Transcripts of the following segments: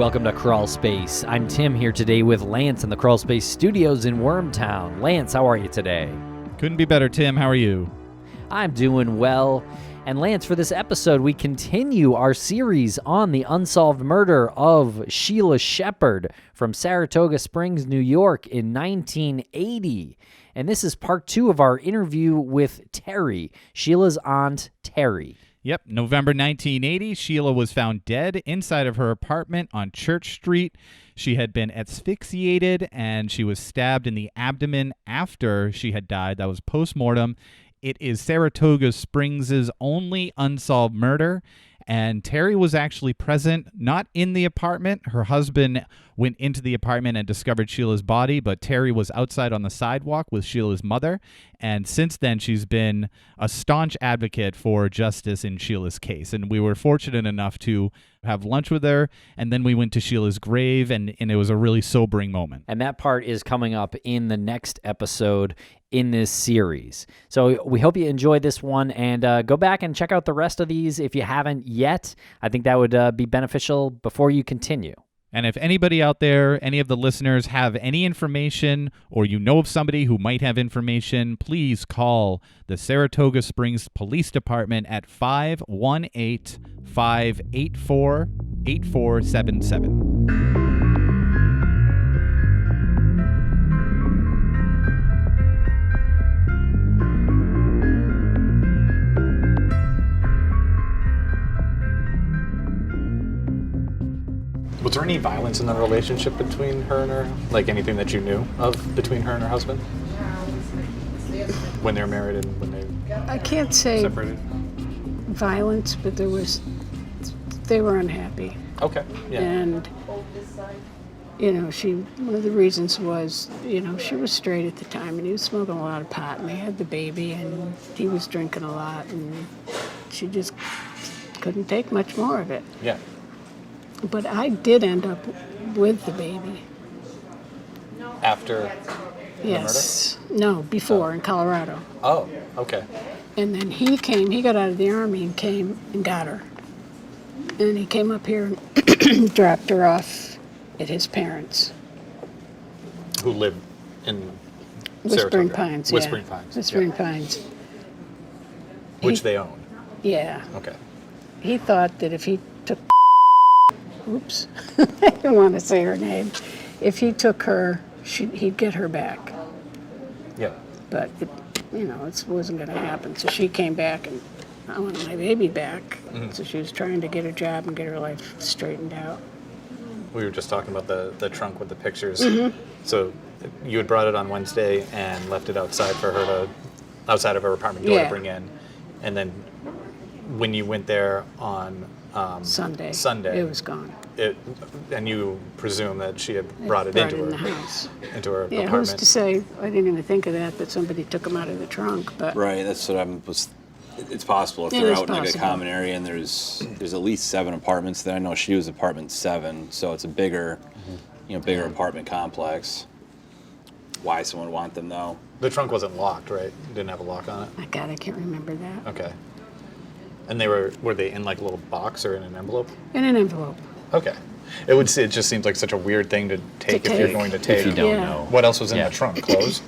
welcome to Crawlspace. I'm Tim here today with Lance in the Crawlspace studios in Wormtown. Lance, how are you today? Couldn't be better, Tim. How are you? I'm doing well. And Lance, for this episode, we continue our series on the unsolved murder of Sheila Shepherd from Saratoga Springs, New York in 1980. And this is part 2 of our interview with Terrie, Sheila's aunt Terrie. Yep, November 1980, Sheila was found dead inside of her apartment on Church Street. She had been asphyxiated and she was stabbed in the abdomen after she had died. That was post-mortem. It is Saratoga Springs' only unsolved murder, and Terrie was actually present, not in the apartment. Her husband went into the apartment and discovered Sheila's body, but Terrie was outside on the sidewalk with Sheila's mother, and since then she's been a staunch advocate for justice in Sheila's case, and we were fortunate enough to have lunch with her, and then we went to Sheila's grave, and it was a really sobering moment. And that part is coming up in the next episode in this series. So we hope you enjoyed this one, and go back and check out the rest of these if you haven't yet. I think that would be beneficial before you continue. And if anybody out there, any of the listeners have any information or you know of somebody who might have information, please call the Saratoga Springs Police Department at 518-584-8477. Was there any violence in the relationship between her and her, like anything that you knew of between her and her husband? When they were married and when they I can't say separated? violence, but they were unhappy. Okay, yeah. And, one of the reasons was, she was straight at the time and he was smoking a lot of pot and they had the baby and he was drinking a lot and she just couldn't take much more of it. Yeah. But I did end up with the baby. After Yes. No, before in Colorado. Oh, okay. And then he got out of the Army and came and got her. And he came up here and dropped her off at his parents. Who lived in Whispering Saratoga? Pines, Whispering Pines. Whispering yeah. Pines. Which they own. Yeah. Okay. He thought that if he took oops, I didn't want to say her name. If he took her, he'd get her back. Yeah. But, it wasn't going to happen. So she came back and I want my baby back. Mm-hmm. So she was trying to get a job and get her life straightened out. We were just talking about the trunk with the pictures. Mm-hmm. So you had brought it on Wednesday and left it outside for her outside of her apartment door to bring in. And then when you went there on Sunday, it was gone. And you presume that she had brought it into the house. Into her apartment. Who's to say? I didn't even think of that somebody took them out of the trunk. But right, that's what it's possible if they're out in like a common area and there's at least 7 apartments there. I know she was apartment 7, so it's a bigger, bigger apartment complex. Why someone would want them though? The trunk wasn't locked, right? Didn't have a lock on it. My God, I can't remember that. Okay. And were they in like a little box or in an envelope? In an envelope. Okay. It just seems like such a weird thing to take if you're going to take. If you don't know. What else was in the trunk? Clothes?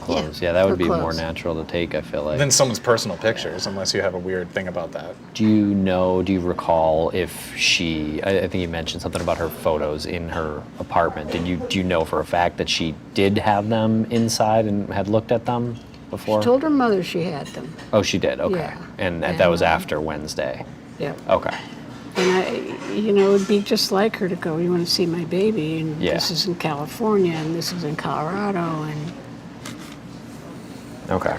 Clothes. Yeah, that would be clothes. more natural to take, I feel like. Then someone's personal pictures, unless you have a weird thing about that. Do you recall if I think you mentioned something about her photos in her apartment. Do you know for a fact that she did have them inside and had looked at them before? She told her mother she had them. Oh, she did? Okay. Yeah. And that was after Wednesday? Yeah. Okay. And it would be just like her to go, you want to see my baby, and this is in California, and this is in Colorado, and... Okay.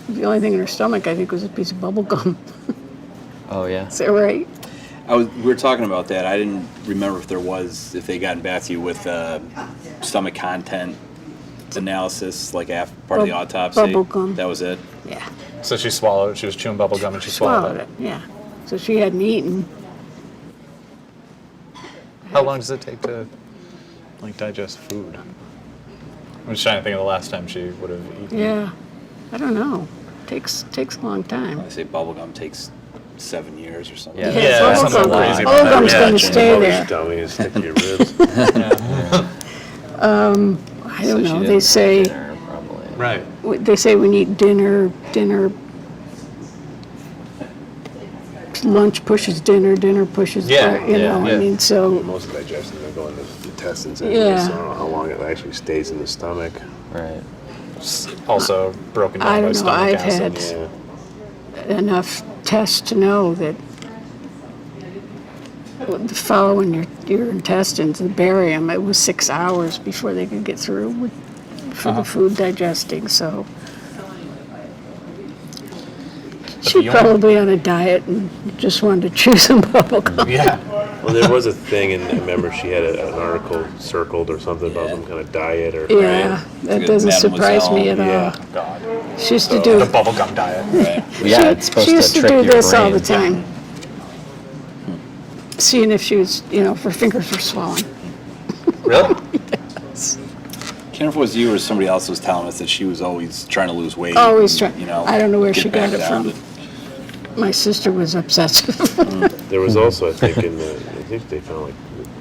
The only thing in her stomach, I think, was a piece of bubble gum. Oh, yeah? Is that right? We were talking about that. I didn't remember if they gotten back to you with stomach content analysis, like after part of the autopsy. Bubble gum. That was it? Yeah. So she was chewing bubble gum and she swallowed it. Yeah. So she hadn't eaten. How long does it take to digest food? I'm just trying to think of the last time she would have eaten. Yeah. I don't know. Takes a long time. I say bubblegum takes 7 years or something. Yeah, something crazy about that. Oldham's going to stay there. Tell me to stick to your ribs. I don't know. They say Dinner, probably. Right. they say we need dinner. Lunch pushes dinner. Dinner pushes. Yeah, you know. yeah. I mean, so Most of the digestion are going to the intestines anyway, Yeah. so I don't know how long it actually stays in the stomach. Right. Also broken down I by don't know. stomach I've acid. had Yeah. enough tests to know that following your intestines and bury them, it was 6 hours before they could get through for the food digesting. So she's the only- probably on a diet and just wanted to chew some bubble gum. Yeah. Well, there was a thing, and I remember she had an article circled or something about Yeah. some kind of diet or. Yeah, that Good doesn't surprise me at mademoiselle, all. Yeah. God. She used to do. The bubblegum diet. Right. Yeah, it's supposed She used to to trick do your this all the brain. time, seeing if she was, if her fingers were swelling. Really? Can't remember if it was you or somebody else was telling us that she was always trying to lose weight. Always trying. You know, I don't know where get she got back it down from. to- My sister was obsessive. There was also, I think, I think they found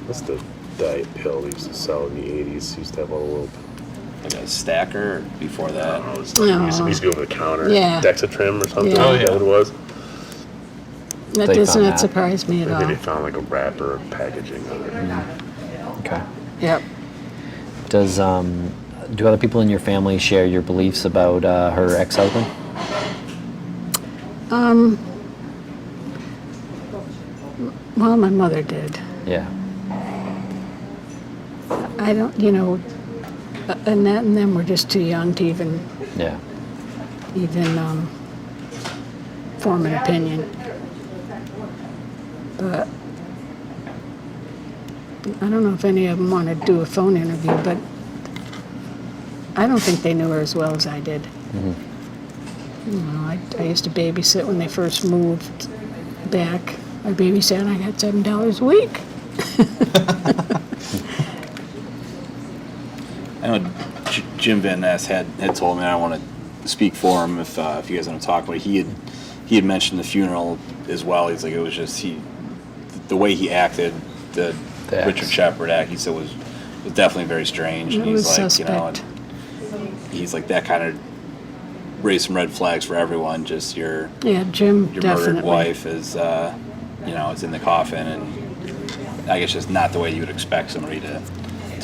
what's the diet pill they used to sell in the 80s? Used to have all the little. like a stacker before that. We used to go over the counter. Yeah. Dexatrim or something. Yeah. Oh, Is that yeah. what it was? That They does found not that. surprise me at Maybe they all. found like a wrapper packaging of it. Okay. Yep. Does do other people in your family share your beliefs about her ex-husband? Well, my mother did. Yeah. I don't, Annette and them were just too young to even Yeah. form an opinion. But I don't know if any of them want to do a phone interview, but I don't think they knew her as well as I did. I used to babysit when they first moved back. I babysat and I got $7 a week. I know Jim Van Ness had told me, I don't want to speak for him if you guys want to talk about it. He had mentioned the funeral as well. He's like, it was just the way he acted, the ex. Richard Shepherd act, he said was definitely very strange. It And he's was like, suspect. he's like, that kind of raised some red flags for everyone. Just your Jim murdered definitely. wife is is in the coffin, and I guess just not the way you would expect somebody to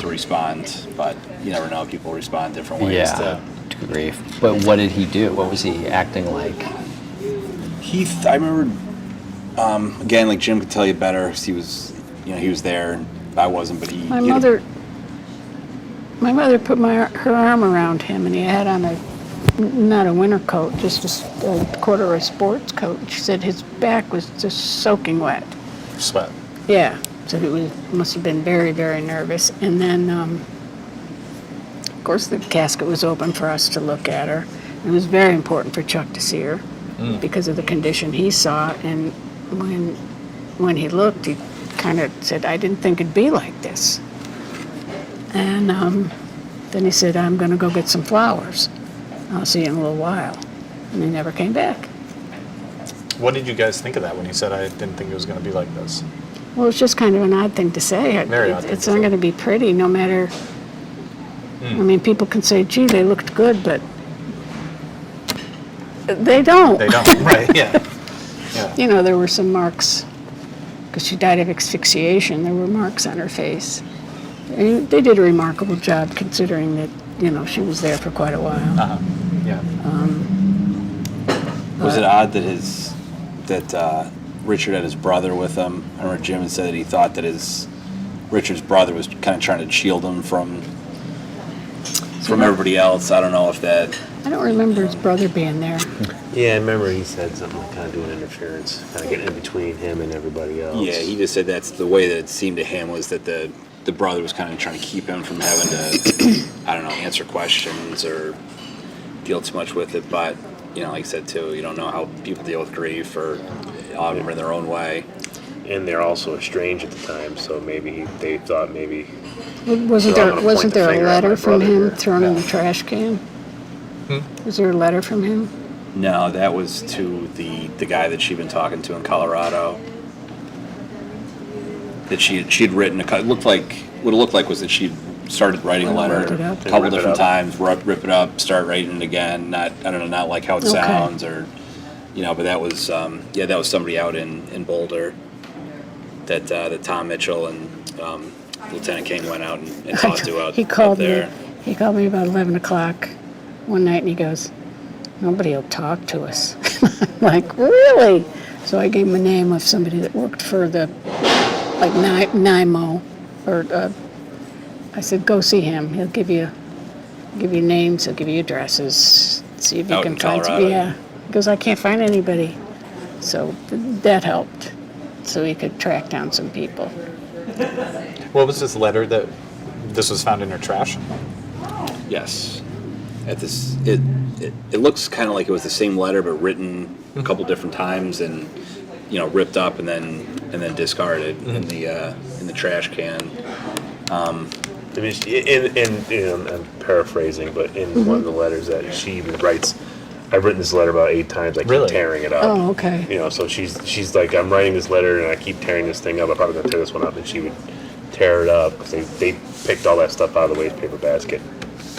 respond. But you never know; people respond different ways. Yeah. Good grief. But what did he do? What was he acting like? I remember, again, like Jim could tell you better. 'Cause he was there. And I wasn't, but My mother put her arm around him, and he had on not a winter coat, just a quarter of sports coat. She said his back was just soaking wet. Sweat. Yeah, so he must have been very, very nervous. And then, of course, the casket was open for us to look at her. It was very important for Chuck to see her because of the condition he saw. And when he looked, he kind of said, "I didn't think it'd be like this." And then he said, "I'm going to go get some flowers. I'll see you in a little while." And he never came back. What did you guys think of that when he said, I didn't think it was going to be like this? Well, it's just kind of an odd thing to say. Very odd thing It's to not say. going to be pretty, no matter. I mean, people can say, "Gee, they looked good," but they don't. They don't. Right, yeah. Yeah. There were some marks because she died of asphyxiation. There were marks on her face. And they did a remarkable job considering that she was there for quite a while. Uh-huh. Yeah. Was it odd that Richard had his brother with him? I remember Jim had said that he thought that Richard's brother was kind of trying to shield him from everybody else. I don't know if that. I don't remember his brother being there. Yeah, I remember he said something like kind of doing interference, kind of getting in between him and everybody else. Yeah, he just said that's the way that it seemed to him was that the brother was kind of trying to keep him from having to, I don't know, answer questions or deal too much with it. But, like I said, too, you don't know how people deal with grief or all of them in their own way. And they're also estranged at the time, so maybe they thought maybe. Wasn't So I'm there gonna wasn't point the there a finger at letter my from brother him here. thrown in the trash can? Was there a letter from him? No, that was to the guy that she'd been talking to in Colorado. That she'd written what it looked like was that she'd started writing a letter Wrote it up. a couple Rip it different up. times, rip it up, start writing it again. Not like how it Okay. sounds or, but that was that was somebody out in Boulder that Tom Mitchell and Lieutenant King went out and talked to out He called up there. me. He called me about 11 o'clock one night, and he goes, "Nobody will talk to us." I'm like, really? So I gave him a name of somebody that worked for the, like NIMO, or I said, go see him. He'll give you names. He'll give you addresses. See if you Out can in find. Colorado? Yeah. He goes, I can't find anybody. So that helped. So he could track down some people. What was this letter that this was found in her trash? Yes. At this, it looks kind of like it was the same letter, but written a couple different times, and ripped up and then discarded in the trash can. I mean, I'm paraphrasing, but in one of the letters that she even writes, I've written this letter about 8 times. I keep Really? tearing it up. Oh, okay. So she's like, I'm writing this letter and I keep tearing this thing up. I'm probably gonna tear this one up, and she would tear it up because they picked all that stuff out of the waste paper basket,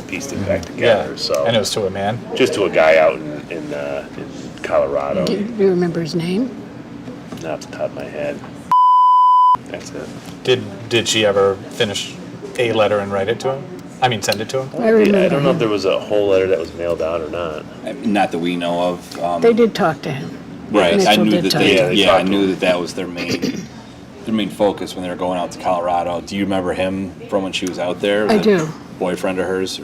pieced it back together. So And it was to a man? just to a guy out in Colorado, Do you remember his name? not off the top of my head. That's it. Did she ever finish a letter and write it to him? I mean, send it to him? I remember I don't know him. if there was a whole letter that was mailed out or not. Not that we know of. They did talk to him. Right. I Mitchell knew did that talk they. to him. Yeah, I knew that was their main focus when they were going out to Colorado. Do you remember him from when she was out there? I That do. Boyfriend of hers?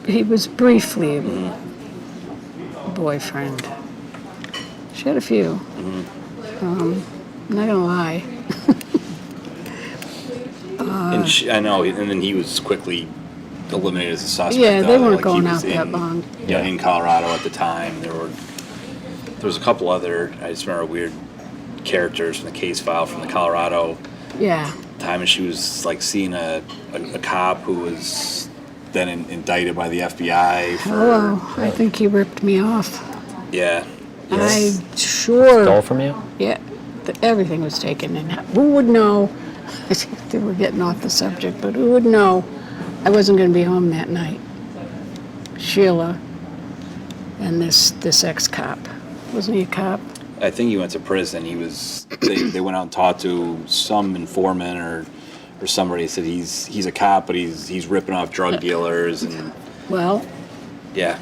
He was briefly a boyfriend. She had a few. I'm not gonna lie. I know, and then he was quickly eliminated as a suspect. Yeah, they weren't he going was out that long. Yeah, in Colorado at the time. There was a couple other, I just remember weird characters from the case file from the Colorado Yeah. time, and she was like seeing a cop who was then indicted by the FBI for Oh, I think he ripped me off. yeah. I'm sure. Stole from you? Yeah, everything was taken, and who would know? They were getting off the subject, but who would know? I wasn't going to be home that night. Sheila and this ex-cop. Wasn't he a cop? I think he went to prison. He was. They went out and talked to some informant or somebody. Said he's a cop, but he's ripping off drug dealers and Well, yeah,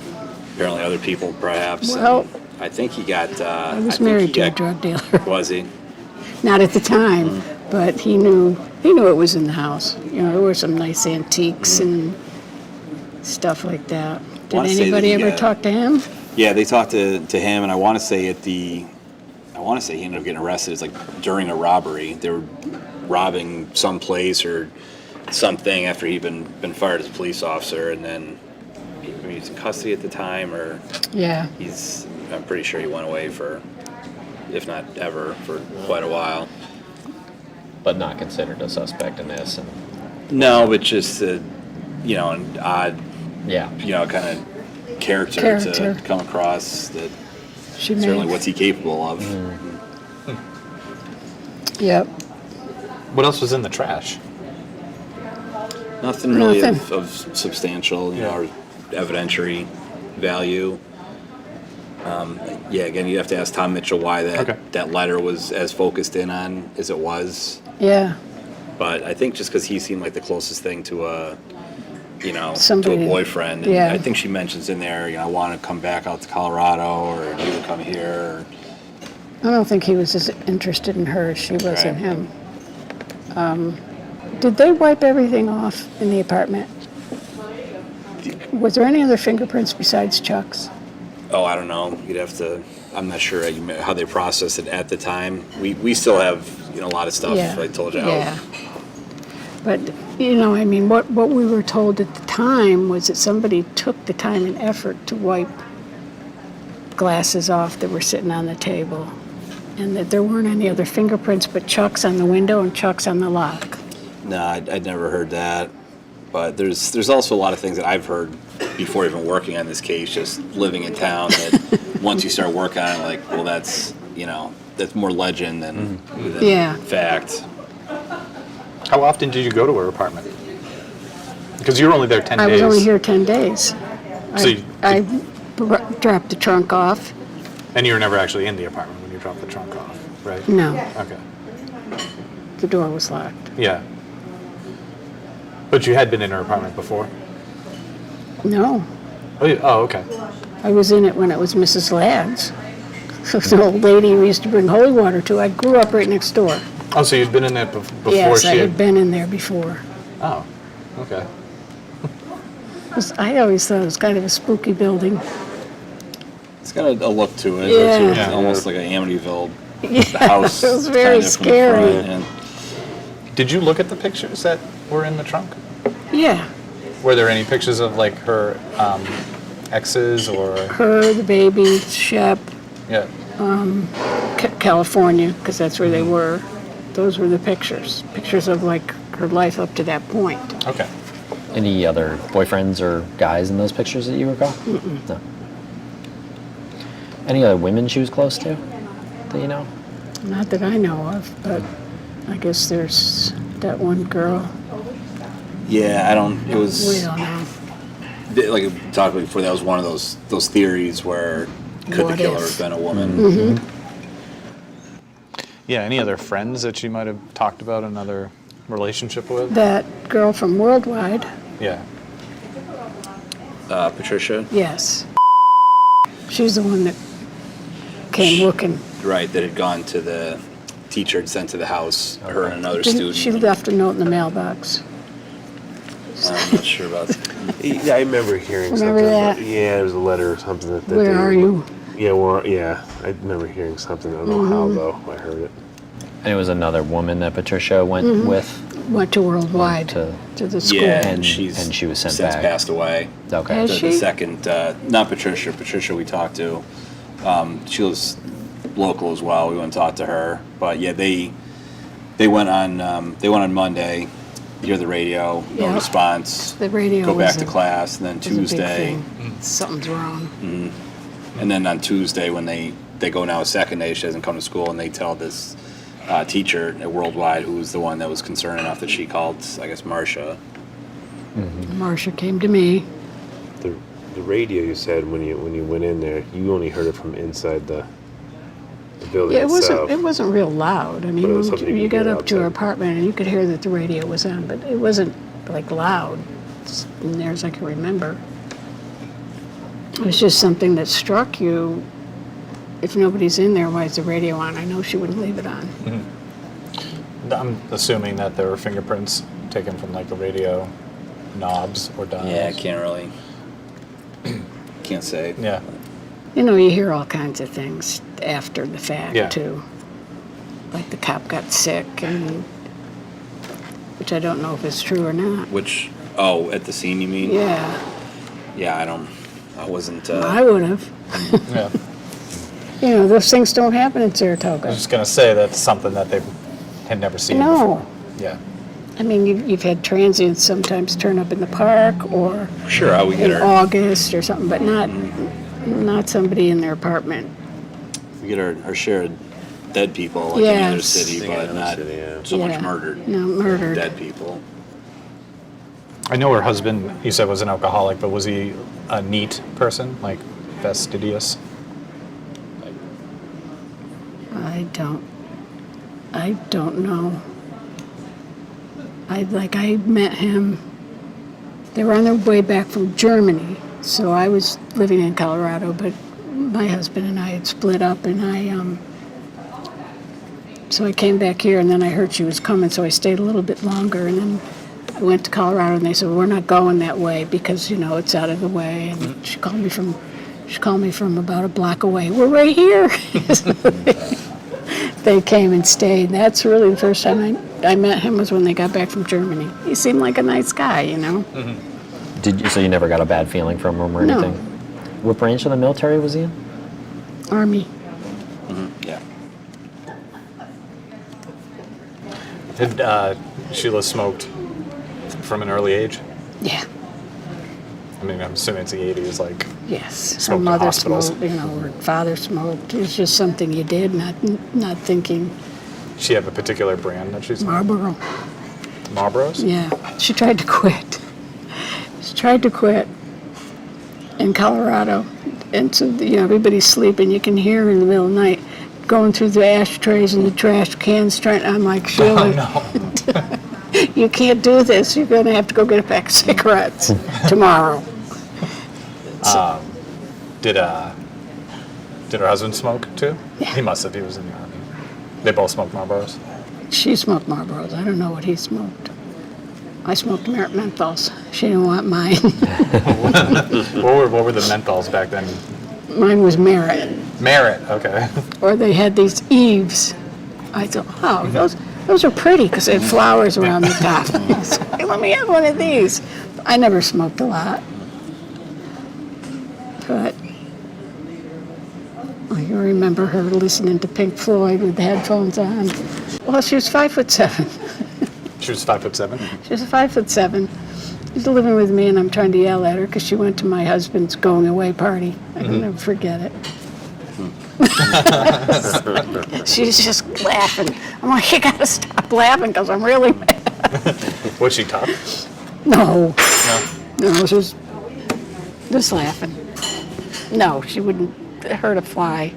apparently other people perhaps. Well, And I think he got. I was married to a drug dealer. Was he? Not at the time, but he knew it was in the house. There were some nice antiques and stuff like that. Did Wanna say that anybody he ever got- talk to him? Yeah, they talked to him, and I want to say he ended up getting arrested. It's like during a robbery. They were robbing some place or something after he'd been fired as a police officer, and then maybe he was in custody at the time, or Yeah. I'm pretty sure he went away for, if not ever, for quite a while. But not considered a suspect in this. And No, but just an odd, yeah. kind of character to come across that. She Certainly, made. what's he capable of? Yep. What else was in the trash? Nothing really Nothing. of substantial, or evidentiary value. Again, you have to ask Tom Mitchell why that letter was as focused in on as it was. Yeah. But I think just because he seemed like the closest thing to a Somebody- to a boyfriend. And yeah. I think she mentions in there, I want to come back out to Colorado or you to come here. I don't think he was as interested in her as she was in Right. him. Did they wipe everything off in the apartment? Was there any other fingerprints besides Chuck's? Oh, I don't know. You'd have to. I'm not sure how they processed it at the time. We still have a lot of stuff. Yeah. I told you. Yeah. But what we were told at the time was that somebody took the time and effort to wipe glasses off that were sitting on the table, and that there weren't any other fingerprints but Chuck's on the window and Chuck's on the lock. No, I'd never heard that. But there's also a lot of things that I've heard before even working on this case, just living in town, that once you start working on it, like, well, that's, that's more legend than fact. How often did you go to her apartment? Because you were only there 10 days. I was only here 10 days. So I dropped the trunk off. And you were never actually in the apartment when you dropped the trunk off, right? No, Okay. the door was locked. Yeah. But you had been in her apartment before? No, Oh, okay. I was in it when it was Mrs. Ladd's. So the old lady we used to bring holy water to. I grew up right next door. Oh, so you'd been in there before Yes, she I had been in there before. Oh, okay. I always thought it was kind of a spooky building. It's got a look to it. Yeah. It's almost like an Amityville Yeah, house. it was very kind of from the scary. front, and Did you look at the pictures that were in the trunk? Yeah, Were there any pictures of like her exes or her, the baby, Shep, yeah? California, because that's where they were. Those were the pictures. Pictures of like her life up to that point. Okay. Any other boyfriends or guys in those pictures that you recall? No. Any other women she was close to that you know? Not that I know of, but I guess there's that one girl. yeah, it We was, don't know. like we talked about before, that was one of those theories where could What the killer if? have been a woman? Mm-hmm. Yeah. Any other friends that she might have talked about another relationship with? That girl from Worldwide, Yeah. Patricia, yes. She's the one that came looking. right, that had gone to the teacher had sent to the house, her and another student. She left a note in the mailbox. I'm not sure about that. Yeah, I remember hearing Remember something. that? Yeah, it was a letter or something that. Where are you? Yeah, I remember hearing something. I don't know how though. I heard it. And it was another woman that Patricia went with. Went to Worldwide, To- to the school. Yeah, And she was sent since back. passed away. Okay. Has The she? second, not Patricia. Patricia we talked to. She was local as well. We went and talked to her. But yeah, they went on Monday. Hear the radio, no Yep. response. The radio Go back was to a- class, and then was a big Tuesday, thing. Something's wrong. and then on Tuesday when they go now a second day, she hasn't come to school, and they tell this teacher at Worldwide, who was the one that was concerned enough that she called, I guess, Marcia. Marcia came to me. The radio you said when you went in there, you only heard it from inside the building Yeah, it itself. wasn't real loud. I But it was mean, something you you could got hear up to her outside. apartment and you could hear that the radio was on, but it wasn't like loud as near as I can remember. It was just something that struck you. If nobody's in there, why is the radio on? I know she wouldn't leave it on. I'm assuming that there were fingerprints taken from like the radio knobs or dials. Yeah, I can't really, can't say. Yeah. You know, you hear all kinds of things after the fact, Yeah. too. Like the cop got sick, and which I don't know if it's true or not. Which, at the scene you mean? Yeah, Yeah, I wasn't. I would have. Yeah. You know, those things don't happen in I Saratoga. was just gonna say that's something that they had never seen No. before. Yeah. I mean, you've had transients sometimes turn up in the park or Sure, I would get in her. August or something, but not somebody in their apartment. We get our share of dead people like any other Yes. city, but not so much Yeah. murdered. No, murdered. Dead people. I know her husband, you said, was an alcoholic, but was he a neat person, like fastidious? I don't know. I met him. They were on their way back from Germany, so I was living in Colorado, but my husband and I had split up, and so I came back here, and then I heard she was coming, so I stayed a little bit longer, and then I went to Colorado, and they said, we're not going that way because, you know, it's out of the way, and she called me from about a block away. We're right here. They came and stayed. That's really the first time I met him was when they got back from Germany. He seemed like a nice guy, you know. So you never got a bad feeling from him or No. anything? What branch of the military was he in? Army. Yeah. Had Sheila smoked from an early age? Yeah. I mean, I'm assuming it's the 80s, like, Yes, her Smoked in mother hospitals. smoked, her father smoked. It was just something you did, not thinking she have a particular brand that she's Marlboro. Marlboros? Yeah, she tried to quit. She tried to quit in Colorado, and so everybody's sleeping. You can hear her in the middle of the night going through the ashtrays and the trash cans. I'm like, Sheila, Oh, no. you can't do this. You're going to have to go get a pack of cigarettes tomorrow. Did her husband smoke, too? Yeah. He must have. He was in the Army. They both smoked Marlboros? She smoked Marlboros. I don't know what he smoked. I smoked Merit menthols. She didn't want mine. What were the menthols back then? Mine was Merit. Merit, okay. Or they had these eaves. I thought, oh, those are pretty because they had flowers around the top. So, hey, let me have one of these. I never smoked a lot. But I can remember her listening to Pink Floyd with the headphones on. Well, she was 5'7". She was 5'7"? She was 5'7". She's living with me, and I'm trying to yell at her because she went to my husband's going away party. I can never forget it. She's just laughing. I'm like, you gotta stop laughing because I'm really mad. Was she tough? No, No. she was just laughing. No, she wouldn't hurt a fly.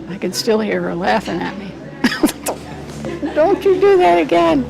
I can still hear her laughing at me. Don't you do that again.